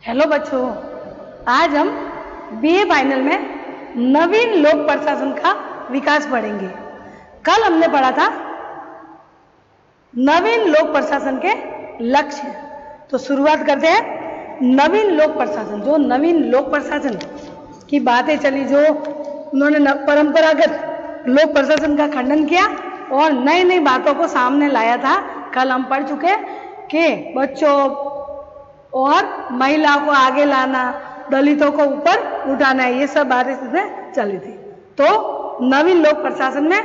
Hello बच्चों, आज हम बीए फाइनल में नवीन लोक प्रशासन का विकास पढ़ेंगे। कल हमने पढ़ा था नवीन लोक प्रशासन के लक्ष्य। तो शुरुआत करते हैं नवीन लोक प्रशासन। जो नवीन लोक प्रशासन की बातें चली, जो उन्होंने परंपरागत लोक प्रशासन का खंडन किया और नई नई बातों को सामने लाया था, कल हम पढ़ चुके कि बच्चों और महिलाओं को आगे लाना, दलितों को ऊपर उठाना, ये सब बातें इसमें चली थी। तो नवीन लोक प्रशासन में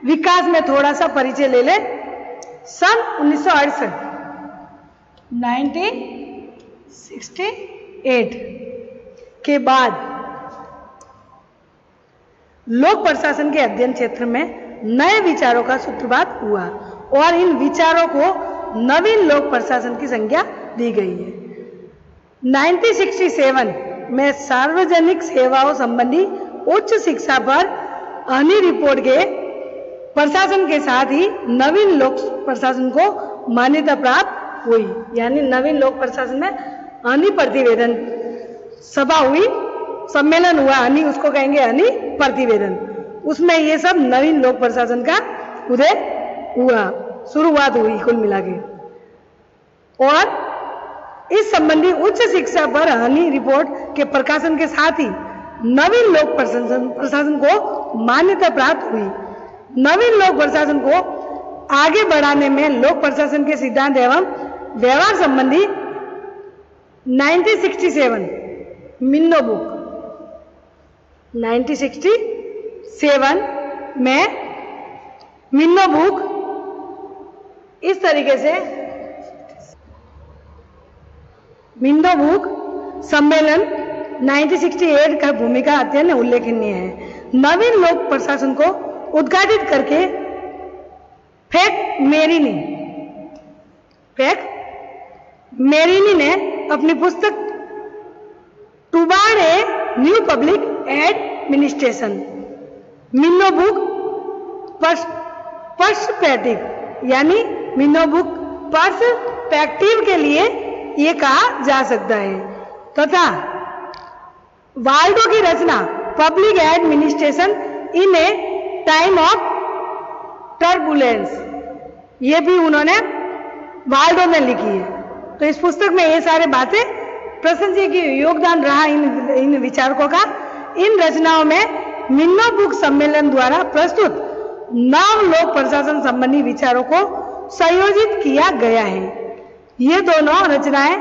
विकास में थोड़ा सा परिचय ले ले। सन 1968 1968 के बाद लोक प्रशासन के अध्ययन क्षेत्र में नए विचारों का सूत्रपात हुआ और इन विचारों को नवीन लोक प्रशासन की संज्ञा दी गई है। 1967 में सार्वजनिक सेवाओं संबंधी उच्च शिक्षा पर अहनी रिपोर्ट के प्रशासन के साथ ही नवीन लोक प्रशासन को मान्यता प्राप्त हुई। यानी नवीन लोक प्रशासन में अहनी प्रतिवेदन सभा हुई, सम्मेलन हुआ, अहनी उसको कहेंगे अहनी प्रतिवेदन। उसमें ये सब नवीन लोक प्रशासन का उदय हुआ, शुरुआत हुई कुल मिला के। और इस संबंधी उच्च शिक्षा पर अहनी रिपोर्ट के प्रकाशन के साथ ही नवीन लोक प्रशासन को मान्यता प्राप्त हुई। नवीन लोक प्रशासन को आगे बढ़ाने में लोक प्रशासन के सिद्धांत एवं व्यवहार संबंधी 1967 मिन्नो बुक 1967 में मिन्नो बुक इस तरीके से मिन्नो बुक सम्मेलन 1968 का भूमिका अत्यंत उल्लेखनीय है। नवीन लोक प्रशासन को उद्घाटित करके फ्रैंक मेरिनी ने अपनी पुस्तक toward a new public administration Minnowbrook perspective यानी मिन्नो बुक पर्सपेक्टिव के लिए ये कहा जा सकता है, तथा वाल्डो की रचना public administration in a time of turbulence, ये भी उन्होंने वाल्डो में लिखी है। तो इस पुस्तक में ये सारे बातें प्रशंसनीय की योगदान रहा इन विचारकों का। इन रचनाओं में मिन्नो बुक सम्मेलन द्वारा प्रस्तुत नव लोक प्रशासन संबंधी विचारों को संयोजित किया गया है। ये दोनों रचनाएं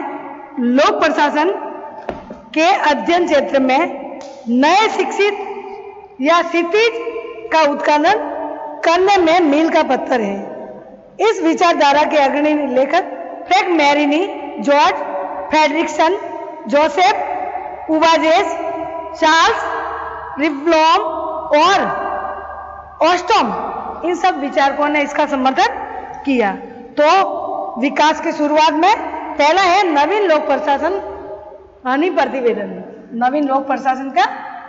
लोक प्रशासन के अध्ययन क्षेत्र में नए शिक्षित या क्षितिज का उत्खनन करने में मील का पत्थर है। इस विचारधारा के अग्रणी लेखक Frank Marini, George Frederickson, Joseph Uveges, Charles रिफ्लोम और ऑस्टम, इन सब विचारकों ने इसका समर्थन किया। तो विकास की शुरुआत में पहला है नवीन लोक प्रशासन अहनी प्रतिवेदन। नवीन लोक प्रशासन का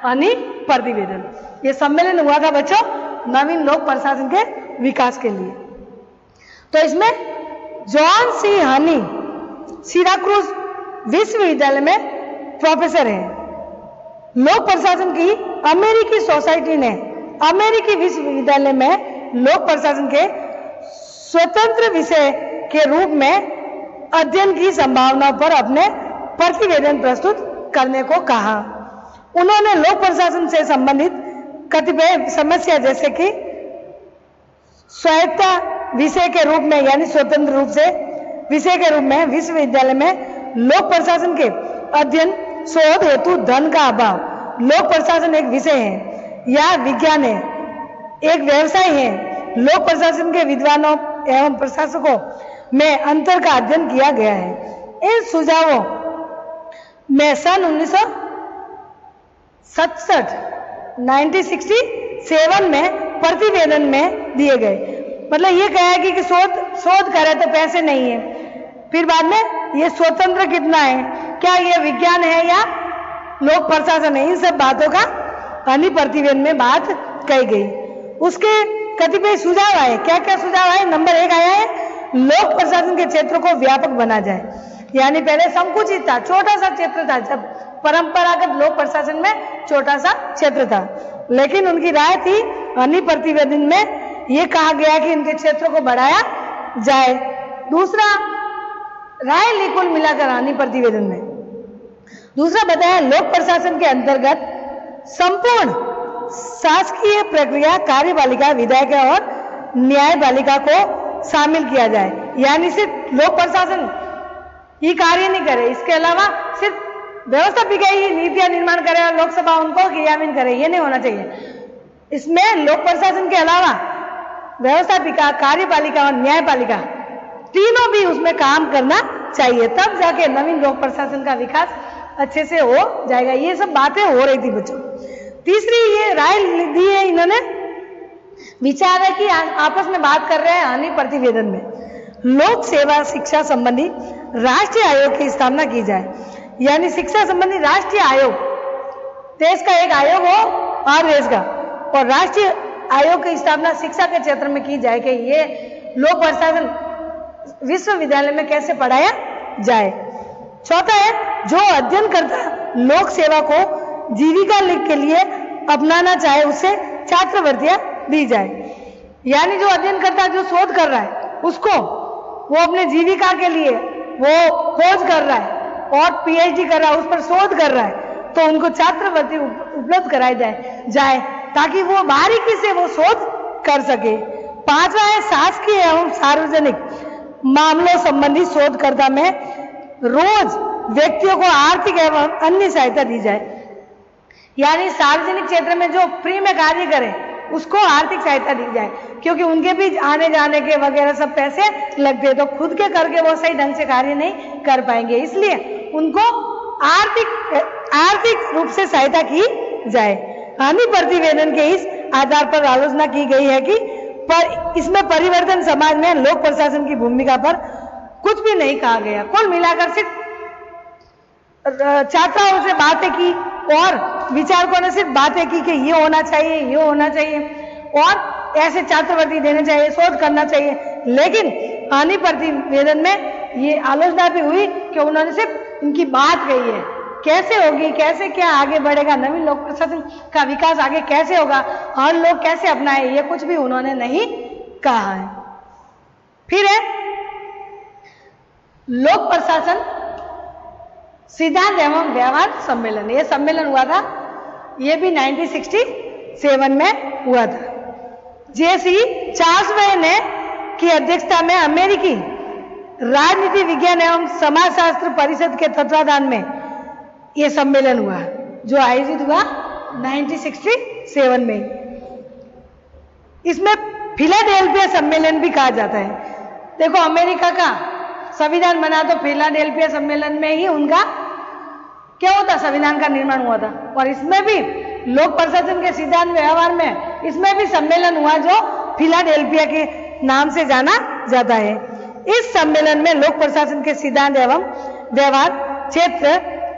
अहनी प्रतिवेदन, ये सम्मेलन हुआ था बच्चों नवीन लोक प्रशासन के विकास के लिए। तो इसमें जॉन सी हनी सिराक्रूज विश्वविद्यालय में प्रोफेसर हैं। लोक प्रशासन की अमेरिकी सोसाइटी ने अमेरिकी विश्वविद्यालय में लोक प्रशासन के स्वतंत्र विषय के रूप में अध्ययन की संभावना पर अपने प्रतिवेदन प्रस्तुत करने को कहा। उन्होंने लोक प्रशासन से संबंधित कतिपय समस्या जैसे कि स्वायत्ता विषय के रूप में यानी स्वतंत्र रूप से विषय के रूप में विश्वविद्यालय में लोक प्रशासन के अध्ययन शोध हेतु धन का अभाव, लोक प्रशासन एक विषय है या विज्ञान है, एक व्यवसाय है, लोक प्रशासन के विद्वानों एवं प्रशासकों में अंतर का अध्ययन किया गया है। इन सुझावों में सन 1967 में प्रतिवेदन में दिए गए। मतलब ये कहा कि शोध करे तो पैसे नहीं है, फिर बाद में ये स्वतंत्र कितना है, क्या ये विज्ञान है या लोक प्रशासन है, इन सब बातों का अहनी प्रतिवेदन में बात कही गई। उसके कतिपय सुझाव आए। क्या क्या सुझाव आए? नंबर 1 आया है लोक प्रशासन के क्षेत्र को व्यापक बना जाए। यानी पहले संकुचित था, छोटा सा क्षेत्र था, जब परंपरागत लोक प्रशासन में छोटा सा क्षेत्र था। लेकिन उनकी राय थी हनी प्रतिवेदन में ये कहा गया कि इनके क्षेत्रों को बढ़ाया जाए। दूसरा राय ली कुल मिलाकर हनी प्रतिवेदन में। दूसरा बताया लोक प्रशासन के अंतर्गत संपूर्ण शासकीय प्रक्रिया कार्यपालिका, विधायिका और न्यायपालिका को शामिल किया जाए। यानी सिर्फ लोक प्रशासन ही कार्य नहीं करे, इसके अलावा सिर्फ व्यवस्थापिका ही नीतियां निर्माण करे और लोकसभा उनको क्रियान्वित करे, ये नहीं होना चाहिए। इसमें लोक प्रशासन के अलावा व्यवस्थापिका, कार्यपालिका और न्यायपालिका तीनों भी उसमें काम करना चाहिए, तब जाके नवीन लोक प्रशासन का विकास अच्छे से हो जाएगा। ये सब बातें हो रही थी बच्चों। तीसरी ये राय दी है इन्होंने, विचार है कि आपस में बात कर रहे हैं हनी प्रतिवेदन में, लोक सेवा शिक्षा संबंधी राष्ट्रीय आयोग की स्थापना की जाए। यानी शिक्षा संबंधी राष्ट्रीय आयोग, देश का एक आयोग हो और देश का, और राष्ट्रीय आयोग की स्थापना शिक्षा के क्षेत्र में की जाए कि ये लोक प्रशासन विश्वविद्यालय में कैसे पढ़ाया जाए। चौथा है जो अध्ययनकर्ता लोक सेवा को जीविका के लिए अपनाना चाहे उसे छात्रवृत्तियां दी जाए। यानी जो अध्ययन करता है, जो शोध कर रहा है, उसको वो अपने जीविका के लिए वो खोज कर रहा है और पीएचडी कर रहा है, उस पर शोध कर रहा है, तो उनको छात्रवृत्ति उपलब्ध कराई जाए ताकि वो बारीकी से वो शोध कर सके। पांचवा है शासकीय एवं सार्वजनिक मामलों संबंधी शोधकर्ता में रोज व्यक्तियों को आर्थिक एवं अन्य सहायता दी जाए। यानी सार्वजनिक क्षेत्र में जो फ्री में कार्य करे उसको आर्थिक सहायता दी जाए, क्योंकि उनके भी आने जाने के वगैरह सब पैसे लगते हैं, तो खुद के करके वो सही ढंग से कार्य नहीं कर पाएंगे, इसलिए उनको आर्थिक रूप से सहायता की जाए। हनी प्रतिवेदन के इस आधार पर आलोचना की गई है कि इसमें परिवर्तन समाज में लोक प्रशासन की भूमिका पर कुछ भी नहीं कहा गया। कुल मिलाकर सिर्फ छात्राओं से बातें की और विचारकों ने सिर्फ बातें की कि ये होना चाहिए, ये होना चाहिए और ऐसे छात्रवृत्ति देने चाहिए, शोध करना चाहिए। लेकिन हनी प्रतिवेदन में ये आलोचना भी हुई कि उन्होंने सिर्फ इनकी बात कही है, कैसे होगी, कैसे क्या आगे बढ़ेगा, नवीन लोक प्रशासन का विकास आगे कैसे होगा और लोग कैसे अपनाए, ये कुछ भी उन्होंने नहीं कहा है। फिर है लोक प्रशासन सिद्धांत एवं व्यवहार सम्मेलन। ये सम्मेलन हुआ था, ये भी 1967 में हुआ था। जेसी चार्ल्स ने की अध्यक्षता में अमेरिकी राजनीति विज्ञान एवं समाजशास्त्र परिषद के तत्वाधान में यह सम्मेलन हुआ, जो आयोजित हुआ 1967 में। इसमें फिलाडेल्फिया सम्मेलन भी कहा जाता है। देखो अमेरिका का संविधान बना तो फिलाडेल्फिया सम्मेलन में ही उनका क्या होता, संविधान का निर्माण हुआ था। और इसमें भी लोक प्रशासन के सिद्धांत व्यवहार में इसमें भी सम्मेलन हुआ जो फिलाडेल्फिया के नाम से जाना जाता है। इस सम्मेलन में लोक प्रशासन के सिद्धांत एवं व्यवहार, क्षेत्र,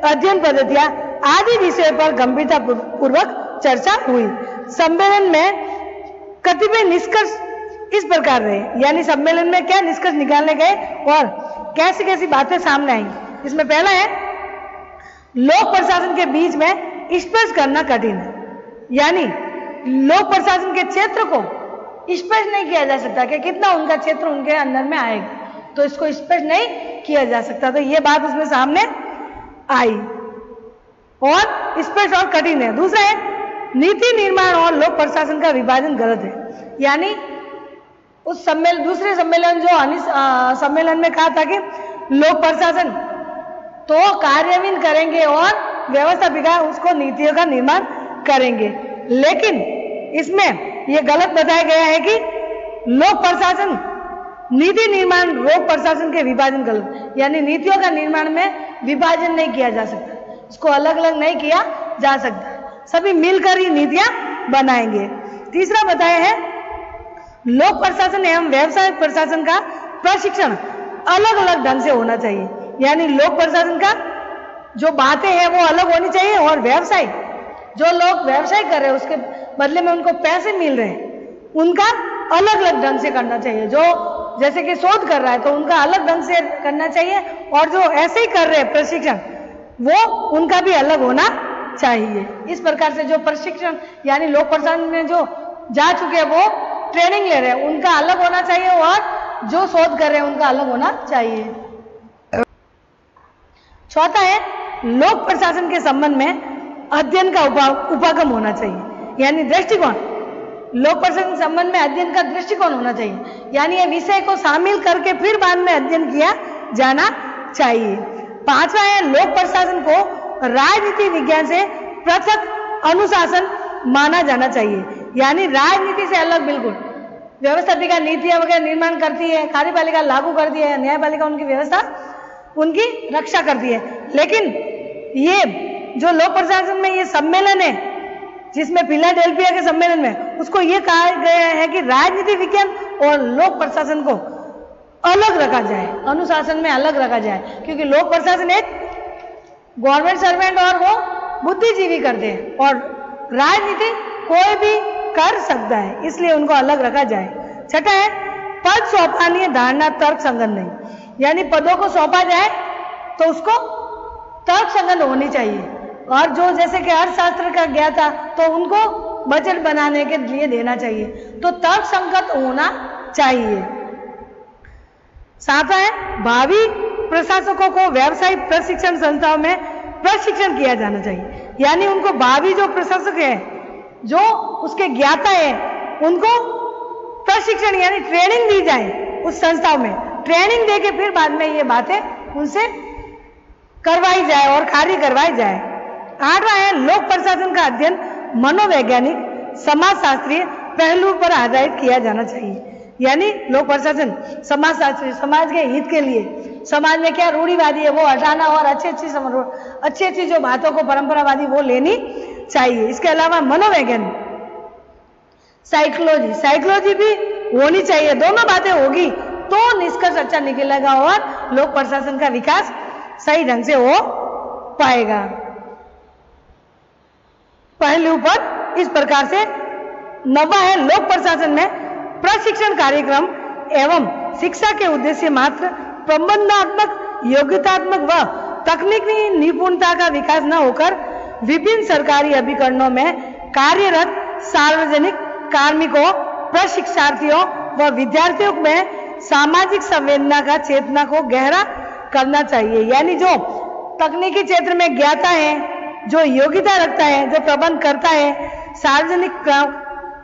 अध्ययन पद्धतियां आदि विषयों पर गंभीरता पूर्वक चर्चा हुई। सम्मेलन में कतिपय निष्कर्ष इस प्रकार रहे, यानी सम्मेलन में क्या निष्कर्ष निकालने गए और कैसी कैसी बातें सामने आई। इसमें पहला है लोक प्रशासन के बीच में स्पष्ट करना कठिन है। यानी लोक प्रशासन के क्षेत्र को स्पष्ट नहीं किया जा सकता कि कितना उनका क्षेत्र उनके अंदर में आएगा, तो इसको स्पष्ट नहीं किया जा सकता। तो ये बात उसमें सामने आई और स्पष्ट और कठिन है। दूसरा है नीति निर्माण और लोक प्रशासन का विभाजन गलत है। यानी उस दूसरे सम्मेलन जो सम्मेलन में कहा था कि लोक प्रशासन तो कार्यान्वित करेंगे और व्यवस्थापिका उसको नीतियों का निर्माण करेंगे, लेकिन इसमें यह गलत बताया गया है कि लोक प्रशासन नीति निर्माण लोक प्रशासन के विभाजन गलत, यानी नीतियों का निर्माण में विभाजन नहीं किया जा सकता, इसको अलग अलग नहीं किया जा सकता, सभी मिलकर ही नीतियां बनाएंगे। तीसरा बताया है लोक प्रशासन एवं व्यवसायिक प्रशासन का प्रशिक्षण अलग अलग ढंग से होना चाहिए। यानी लोक प्रशासन का जो बातें हैं वो अलग होनी चाहिए और व्यवसाय जो लोग व्यवसाय कर रहे हैं उसके बदले में उनको पैसे मिल रहे हैं उनका अलग अलग ढंग से करना चाहिए। जो जैसे कि शोध कर रहा है तो उनका अलग ढंग से करना चाहिए, और जो ऐसे ही कर रहे हैं प्रशिक्षण वो उनका भी अलग होना चाहिए। इस प्रकार से जो प्रशिक्षण यानी लोक प्रशासन में जो जा चुके हैं वो ट्रेनिंग ले रहे हैं उनका अलग होना चाहिए, और जो शोध कर रहे हैं उनका अलग होना चाहिए। चौथा है लोक प्रशासन के संबंध में अध्ययन का उपागम होना चाहिए, यानी दृष्टिकोण। लोक प्रशासन के संबंध में अध्ययन का दृष्टिकोण होना चाहिए, यानी ये विषय को शामिल करके फिर बाद में अध्ययन किया जाना चाहिए। पांचवा है लोक प्रशासन को राजनीति विज्ञान से पृथक अनुशासन माना जाना चाहिए, यानी राजनीति से अलग बिल्कुल। व्यवस्थापिका नीतियां वगैरह निर्माण करती है, कार्यपालिका लागू करती है, न्यायपालिका उनकी व्यवस्था उनकी रक्षा करती है, लेकिन ये जो लोक प्रशासन में ये सम्मेलन है जिसमें फिलाडेल्फिया के सम्मेलन में उसको ये कहा गया है कि राजनीति विज्ञान और लोक प्रशासन को अलग रखा जाए, अनुशासन में अलग रखा जाए, क्योंकि लोक प्रशासन एक गवर्नमेंट सर्वेंट और वो बुद्धिजीवी करते हैं और राजनीति कोई भी कर सकता है, इसलिए उनको अलग रखा जाए। छठा है पद सौंपनीय धारणा तर्क संगत नहीं, यानी पदों को सौंपा जाए तो उसको तर्क संगत होनी चाहिए, और जो जैसे कि अर्थशास्त्र का ज्ञाता तो उनको बजट बनाने के लिए देना चाहिए, तो तर्क संगत होना चाहिए। सातवां है भावी प्रशासकों को व्यावसायिक प्रशिक्षण संस्थाओं में प्रशिक्षण किया जाना चाहिए, यानी उनको भावी जो प्रशासक है जो उसके ज्ञाता है उनको प्रशिक्षण यानी ट्रेनिंग दी जाए उस संस्थाओं में, ट्रेनिंग देके फिर बाद में ये बातें उनसे करवाई जाए और कार्य करवाई जाए। आठवां है लोक प्रशासन का अध्ययन मनोवैज्ञानिक समाजशास्त्रीय पहलू पर आधारित किया जाना चाहिए, यानी लोक प्रशासन समाजशास्त्री समाज के हित के लिए समाज में क्या रूढ़िवादी है वो हटाना और अच्छी जो बातों को परंपरावादी वो लेनी चाहिए। इसके अलावा मनोवैज्ञानिक साइकोलॉजी भी होनी चाहिए, दोनों बातें होगी तो निष्कर्ष अच्छा निकलेगा और लोक प्रशासन का विकास सही ढंग से हो पाएगा। पहलू पर इस प्रकार से। नवा है लोक प्रशासन में प्रशिक्षण कार्यक्रम एवं शिक्षा के उद्देश्य मात्र प्रबंधात्मक योग्यतात्मक व तकनीकी निपुणता का विकास न होकर विभिन्न सरकारी अभिकरणों में कार्यरत सार्वजनिक कार्मिकों प्रशिक्षार्थियों व विद्यार्थियों में सामाजिक संवेदना का चेतना को गहरा करना चाहिए, यानी जो तकनीकी क्षेत्र में ज्ञाता है, जो योग्यता रखता है, जो प्रबंध करता है, सार्वजनिक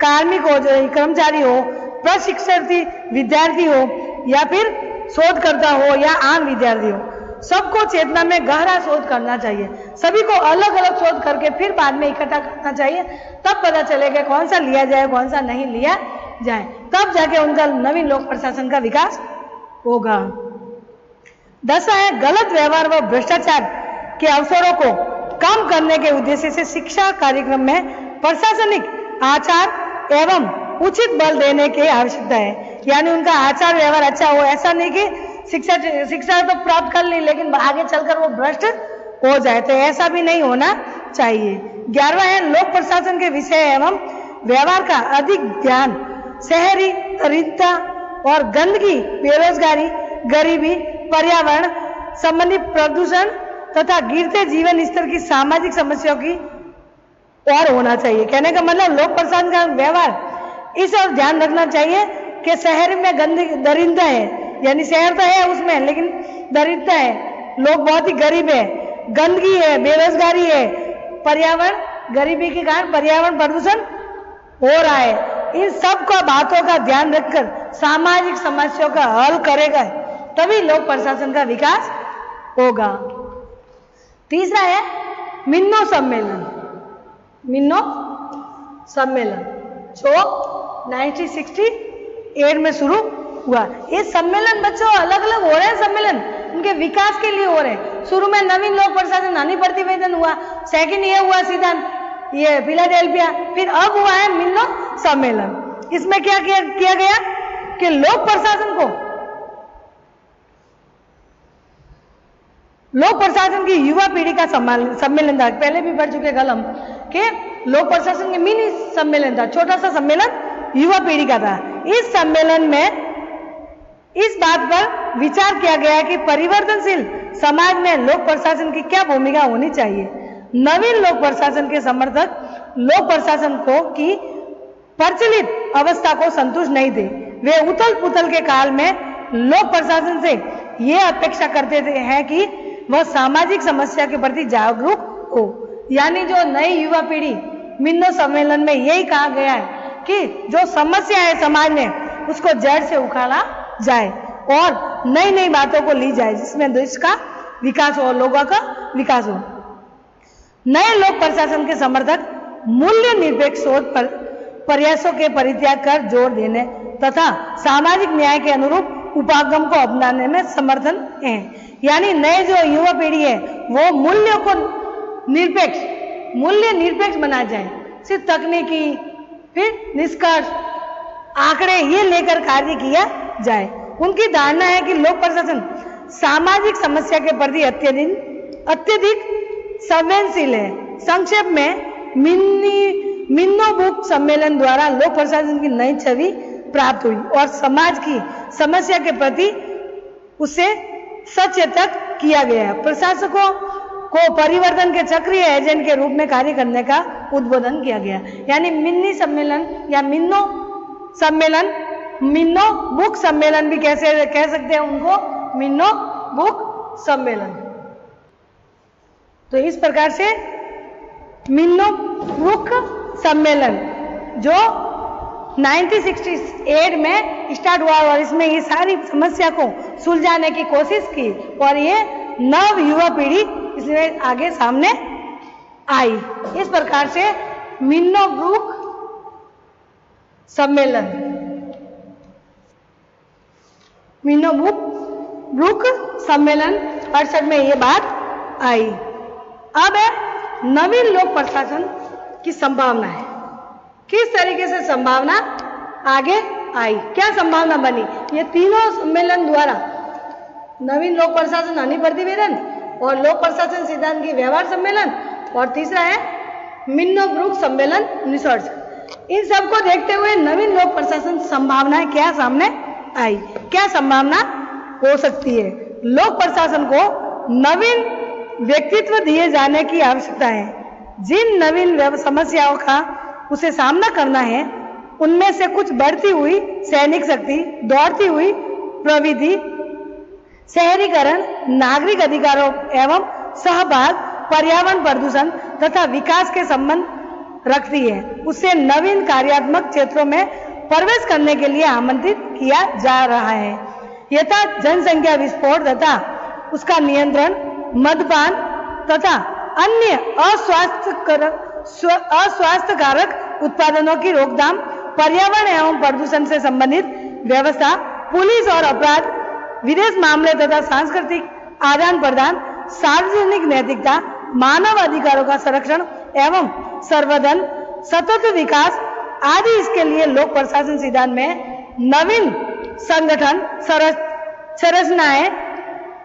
कार्मिक हो, जो कर्मचारी हो, प्रशिक्षार्थी विद्यार्थी हो या फिर शोधकर्ता हो या आम विद्यार्थी हो, सबको चेतना में गहरा शोध करना चाहिए। सभी को अलग अलग शोध करके फिर बाद में इकट्ठा करना चाहिए, तब पता चलेगा कौन सा लिया जाए कौन सा नहीं लिया जाए, तब जाके उनका नवीन लोक प्रशासन का विकास होगा। 10 है गलत व्यवहार व भ्रष्टाचार के अवसरों को कम करने के उद्देश्य से शिक्षा कार्यक्रम में प्रशासनिक आचार एवं उचित बल देने की आवश्यकता है, यानी उनका आचार व्यवहार अच्छा हो, ऐसा नहीं कि शिक्षा तो प्राप्त कर ली लेकिन आगे चलकर वो भ्रष्ट हो जाए, तो ऐसा भी नहीं होना चाहिए। 11वां है लोक प्रशासन के विषय एवं व्यवहार का अधिक ध्यान शहरी दरिद्रता और गंदगी, बेरोजगारी, गरीबी, पर्यावरण संबंधी प्रदूषण तथा गिरते जीवन स्तर की सामाजिक समस्याओं की और होना चाहिए। कहने का मतलब लोक प्रशासन का व्यवहार इस और ध्यान रखना चाहिए कि शहर में गंदगी दरिद्रता है, यानी शहर तो है उसमें लेकिन दरिद्रता है, लोग बहुत ही गरीब है, गंदगी है, बेरोजगारी है, पर्यावरण गरीबी के कारण पर्यावरण प्रदूषण हो रहा है। इन सब का बातों का ध्यान रखकर सामाजिक समस्याओं का हल करेगा तभी लोक प्रशासन का विकास होगा। तीसरा है मिन्नो सम्मेलन। मिन्नो सम्मेलन जो 1968 में शुरू हुआ। ये सम्मेलन बच्चों अलग अलग हो रहे हैं, सम्मेलन उनके विकास के लिए हो रहे हैं। शुरू में नवीन लोक प्रशासन नानी प्रतिवेदन हुआ, सेकंड ये हुआ सिद्धांत ये फिलाडेल्फिया, फिर अब हुआ है मिन्नो सम्मेलन। इसमें क्या किया गया कि लोक प्रशासन को लोक प्रशासन की युवा पीढ़ी का सम्मेलन था। पहले भी पढ़ चुके कल हम कि लोक प्रशासन के मिनी सम्मेलन था, छोटा सा सम्मेलन युवा पीढ़ी का था। इस सम्मेलन में इस बात पर विचार किया गया कि परिवर्तनशील समाज में लोक प्रशासन की क्या भूमिका होनी चाहिए। नवीन लोक प्रशासन के समर्थक लोक प्रशासन को की प्रचलित अवस्था को संतुष्ट नहीं थे। वे उथल पुथल के काल में लोक प्रशासन से यह अपेक्षा करते थे है कि वह सामाजिक समस्या के प्रति जागरूक हो। यानी जो नई युवा पीढ़ी मिन्नो सम्मेलन में यही कहा गया है कि जो समस्या है समाज में उसको जड़ से उखाड़ा जाए और नई नई बातों को ली जाए जिसमें देश का विकास हो, लोगों का विकास हो। नए लोक प्रशासन के समर्थक मूल्य निरपेक्ष सोच पर प्रयासों के परित्याग कर जोर देने तथा सामाजिक न्याय के अनुरूप उपागम को अपनाने में समर्थन है। यानी नए जो युवा पीढ़ी है वो मूल्यों को मूल्य निरपेक्ष बना जाए, सिर्फ तकनीकी फिर निष्कर्ष आंकड़े ये लेकर कार्य किया जाए। उनकी धारणा है कि लोक प्रशासन सामाजिक समस्या के प्रति अत्यधिक संवेदनशील है। संक्षेप में मिन्नो बुक सम्मेलन द्वारा लोक प्रशासन की नई छवि प्राप्त हुई और समाज की समस्या के प्रति उसे सचेतक किया गया। प्रशासकों को परिवर्तन के सक्रिय एजेंट के रूप में कार्य करने का उद्बोधन किया गया। यानी मिन्नी सम्मेलन या मिन्नो सम्मेलन, मिन्नो बुक सम्मेलन भी कैसे कह सकते हैं उनको, मिन्नो बुक सम्मेलन। तो इस प्रकार से मिन्नो बुक सम्मेलन जो 1968 में स्टार्ट हुआ और इसमें ये सारी समस्या को सुलझाने की कोशिश की और ये नव युवा पीढ़ी इसमें आगे सामने आई। इस प्रकार से मिन्नो बुक सम्मेलन, मिन्नो बुक सम्मेलन 68 में ये बात आई। अब है नवीन लोक प्रशासन की संभावना है। किस तरीके से संभावना आगे आई, क्या संभावना बनी, ये तीनों सम्मेलन द्वारा नवीन लोक प्रशासन हानि प्रतिवेदन और लोक प्रशासन सिद्धांत की व्यवहार सम्मेलन और तीसरा है मिन्नो बुक सम्मेलन निष्कर्ष। इन सबको देखते हुए नवीन लोक प्रशासन संभावनाएं क्या सामने आई, क्या संभावना हो सकती है। लोक प्रशासन को नवीन व्यक्तित्व दिए जाने की आवश्यकता है। जिन नवीन समस्याओं का उसे सामना करना है उनमें से कुछ बढ़ती हुई सैनिक शक्ति, दौड़ती हुई प्रविधि, शहरीकरण, नागरिक अधिकारों एवं सहभाग, पर्यावरण प्रदूषण तथा विकास के संबंध रखती है। उससे नवीन कार्यात्मक क्षेत्रों में प्रवेश करने के लिए आमंत्रित किया जा रहा है। यथा जनसंख्या विस्फोट तथा उसका नियंत्रण, मद्यपान तथा अन्य अस्वास्थ्यकारक उत्पादनों की रोकथाम, पर्यावरण एवं प्रदूषण से संबंधित व्यवस्था, पुलिस और अपराध, विदेश मामले तथा सांस्कृतिक आदान प्रदान, सार्वजनिक नैतिकता, मानव अधिकारों का संरक्षण एवं संवर्धन, सतत विकास आदि। इसके लिए लोक प्रशासन सिद्धांत में नवीन संगठन संरचनाएं,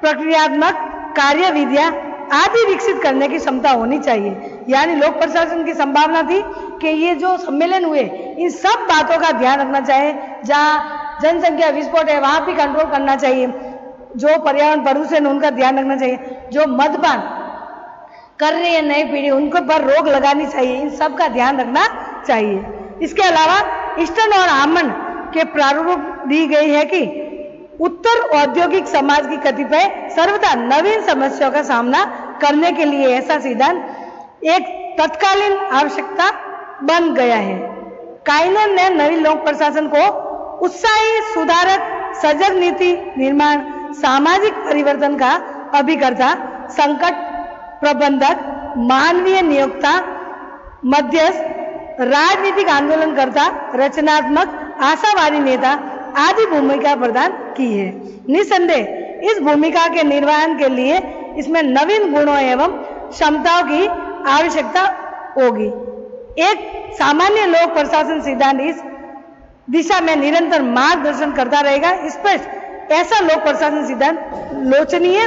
प्रक्रियात्मक कार्य विधियां आदि विकसित करने की क्षमता होनी चाहिए। यानी लोक प्रशासन की संभावना थी कि ये जो सम्मेलन हुए इन सब बातों का ध्यान रखना चाहिए। जहाँ जनसंख्या विस्फोट है वहां भी कंट्रोल करना चाहिए, जो पर्यावरण प्रदूषण उनका ध्यान रखना चाहिए, जो मद्यपान कर रही है नई पीढ़ी उनको पर रोक लगानी चाहिए, इन सब का ध्यान रखना चाहिए। इसके अलावा ईस्टर्न और आमंड के प्रारूप दी गई है कि उत्तर औद्योगिक समाज की कतिपय सर्वथा नवीन समस्याओं का सामना करने के लिए ऐसा सिद्धांत एक तत्कालीन आवश्यकता बन गया है। काइनन ने नवीन लोक प्रशासन को उत्साही, सुधारक, सजग नीति निर्माण, सामाजिक परिवर्तन का अभिकर्ता, संकट प्रबंधक, मानवीय नियोक्ता, मध्यस्थ, राजनीतिक आंदोलनकर्ता, रचनात्मक, आशावादी नेता आदि भूमिका प्रदान की है। निसंदेह इस भूमिका के निर्वहन के लिए इसमें नवीन गुणों एवं क्षमताओं की आवश्यकता होगी। एक सामान्य लोक प्रशासन सिद्धांत इस दिशा में निरंतर मार्गदर्शन करता रहेगा। स्पष्ट ऐसा लोक प्रशासन सिद्धांत लोचनीय,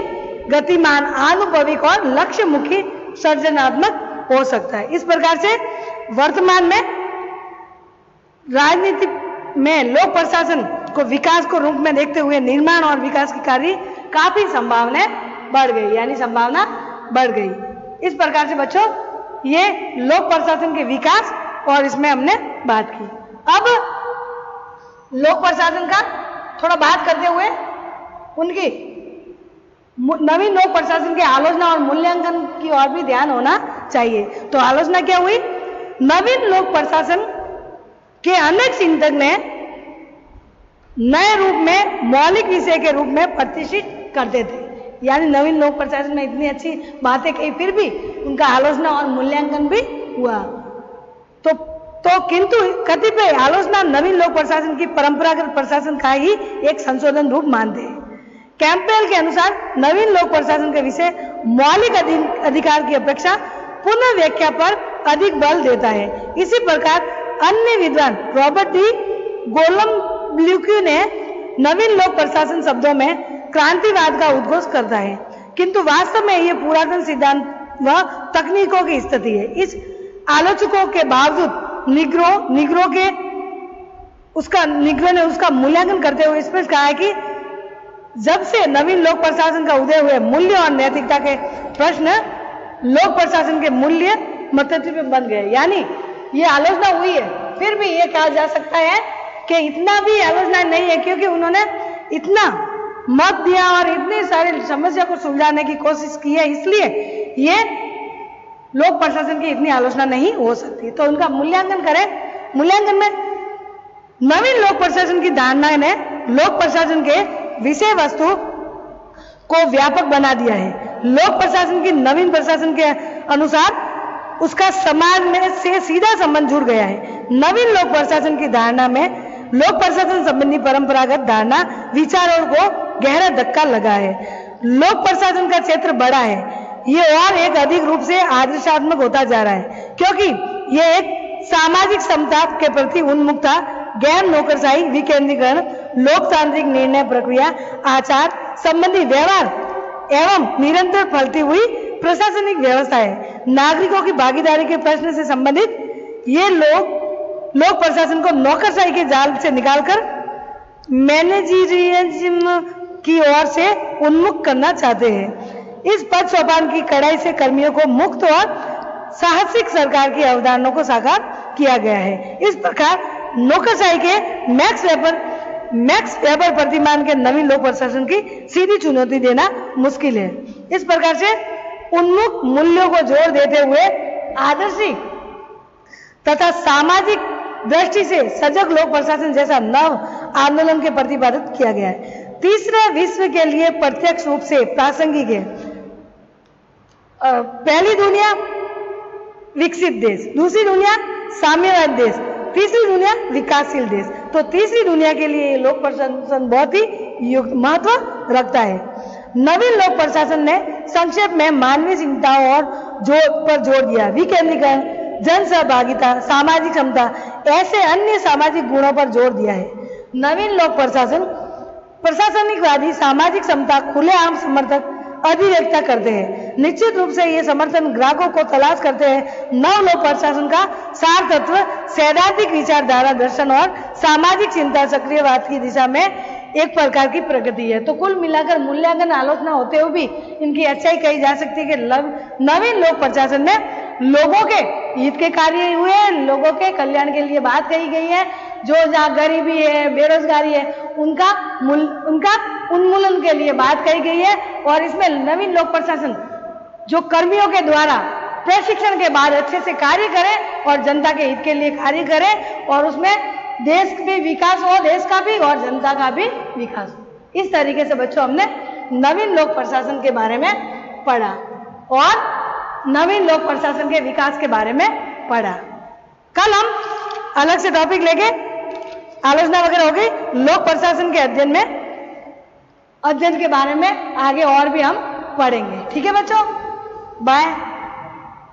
गतिमान, आनुभविक और लक्ष्यमुखी, सृजनात्मक हो सकता है। इस प्रकार से वर्तमान में राजनीति में लोक प्रशासन को विकास को रूप में देखते हुए निर्माण और विकास की कार्य काफी संभावनाएं बढ़ गई, यानी संभावना बढ़ गई। इस प्रकार से बच्चों ये लोक प्रशासन के विकास और इसमें हमने बात की। अब लोक प्रशासन का थोड़ा बात करते हुए उनकी नवीन लोक प्रशासन के आलोचना और मूल्यांकन की ओर भी ध्यान होना चाहिए। तो आलोचना क्या हुई? नवीन लोक प्रशासन के अनेक चिंतक ने नए रूप में मौलिक विषय के रूप में प्रतिष्ठित करते थे, यानी नवीन लोक प्रशासन में इतनी अच्छी बातें कही फिर भी उनका आलोचना और मूल्यांकन भी हुआ। तो किंतु कतिपय आलोचना नवीन लोक प्रशासन की परंपरागत प्रशासन का ही एक संशोधन रूप मानते हैं। कैंपबेल के अनुसार नवीन लोक प्रशासन के विषय मौलिक अधिकार की अपेक्षा पुनः व्याख्या पर अधिक बल देता है। इसी प्रकार अन्य विद्वान रॉबर्ट डी गोलम्ब्ल्यूक्यू ने नवीन लोक प्रशासन शब्दों में क्रांतिवाद का उद्घोष करता है, किंतु वास्तव में यह पुरातन सिद्धांत व तकनीकों की स्थिति है। इस आलोचकों के बावजूद निग्रो ने उसका मूल्यांकन करते हुए स्पष्ट कहा है कि जब से नवीन लोक प्रशासन का उदय हुए मूल्य और नैतिकता के प्रश्न लोक प्रशासन के मूल्य महत्व में बन गए। यानी ये आलोचना हुई है, फिर भी ये कहा जा सकता है कि इतना भी आलोचना नहीं है, क्योंकि उन्होंने इतना मत दिया और इतनी सारी समस्या को सुलझाने की कोशिश की है, इसलिए ये लोक प्रशासन की इतनी आलोचना नहीं हो सकती। तो उनका मूल्यांकन करें। मूल्यांकन में नवीन लोक प्रशासन की धारणा ने लोक प्रशासन के विषय वस्तु को व्यापक बना दिया है। लोक प्रशासन की नवीन प्रशासन के अनुसार उसका समाज में से सीधा संबंध जुड़ गया है। नवीन लोक प्रशासन की धारणा में लोक प्रशासन संबंधी परंपरागत धारणा विचारों को गहरा धक्का लगा है। लोक प्रशासन का क्षेत्र बड़ा है, ये और एक अधिक रूप से आदर्शात्मक होता जा रहा है, क्योंकि ये एक सामाजिक समता के प्रति उन्मुखता, गैर नौकरशाही विकेंद्रीकरण, लोकतांत्रिक निर्णय प्रक्रिया, आचार संबंधी व्यवहार एवं निरंतर फैलती हुई प्रशासनिक व्यवस्था है। नागरिकों की भागीदारी के प्रश्न से संबंधित ये लोक प्रशासन को नौकरशाही के जाल से निकालकर मैनेजरियलिज्म की ओर से उन्मुख करना चाहते हैं। इस पद सोपान की कड़ाई से कर्मियों को मुक्त और साहसिक सरकार की अवधारणा को साकार किया गया है। इस प्रकार नौकरशाही के मैक्स वेबर प्रतिमान के नवीन लोक प्रशासन की सीधी चुनौती देना मुश्किल है। इस प्रकार से उन्मुख मूल्यों को जोर देते हुए आदर्शिक तथा सामाजिक दृष्टि से सजग लोक प्रशासन जैसा नव आंदोलन के प्रतिपादित किया गया है। तीसरे विश्व के लिए प्रत्यक्ष रूप से प्रासंगिक है। पहली दुनिया विकसित देश, दूसरी दुनिया साम्यवादी देश, तीसरी दुनिया विकासशील देश। तो तीसरी दुनिया के लिए लोक प्रशासन बहुत ही युक्त महत्व रखता है। नवीन लोक प्रशासन ने संक्षेप में मानवीय चिंताओं और पर जोर दिया। विकेंद्रीकरण, जन सहभागिता, सामाजिक समता ऐसे अन्य सामाजिक गुणों पर जोर दिया है। नवीन लोक प्रशासन प्रशासनिकवादी सामाजिक समता, खुलेआम समर्थक अधिवेक्ता करते हैं। निश्चित रूप से ये समर्थन ग्राहकों को तलाश करते हैं। नव लोक प्रशासन का सार तत्व सैद्धांतिक विचारधारा, दर्शन और सामाजिक चिंता सक्रियवाद की दिशा में एक प्रकार की प्रगति है। तो कुल मिलाकर मूल्यांकन आलोचना होते हुए भी इनकी अच्छाई कही जा सकती है कि नवीन लोक प्रशासन में लोगों के हित के कार्य हुए, लोगों के कल्याण के लिए बात कही गई है। जो जहाँ गरीबी है, बेरोजगारी है, उनका उन्मूलन के लिए बात कही गई है। और इसमें नवीन लोक प्रशासन जो कर्मियों के द्वारा प्रशिक्षण के बाद अच्छे से कार्य करे और जनता के हित के लिए कार्य करे और उसमें देश भी विकास हो, देश का भी और जनता का भी विकास हो। इस तरीके से बच्चों हमने नवीन लोक प्रशासन के बारे में पढ़ा और नवीन लोक प्रशासन के विकास के बारे में पढ़ा। कल हम अलग से टॉपिक लेके आलोचना वगैरह हो गई, लोक प्रशासन के अध्ययन के बारे में आगे और भी हम पढ़ेंगे। ठीक है बच्चों, बाय।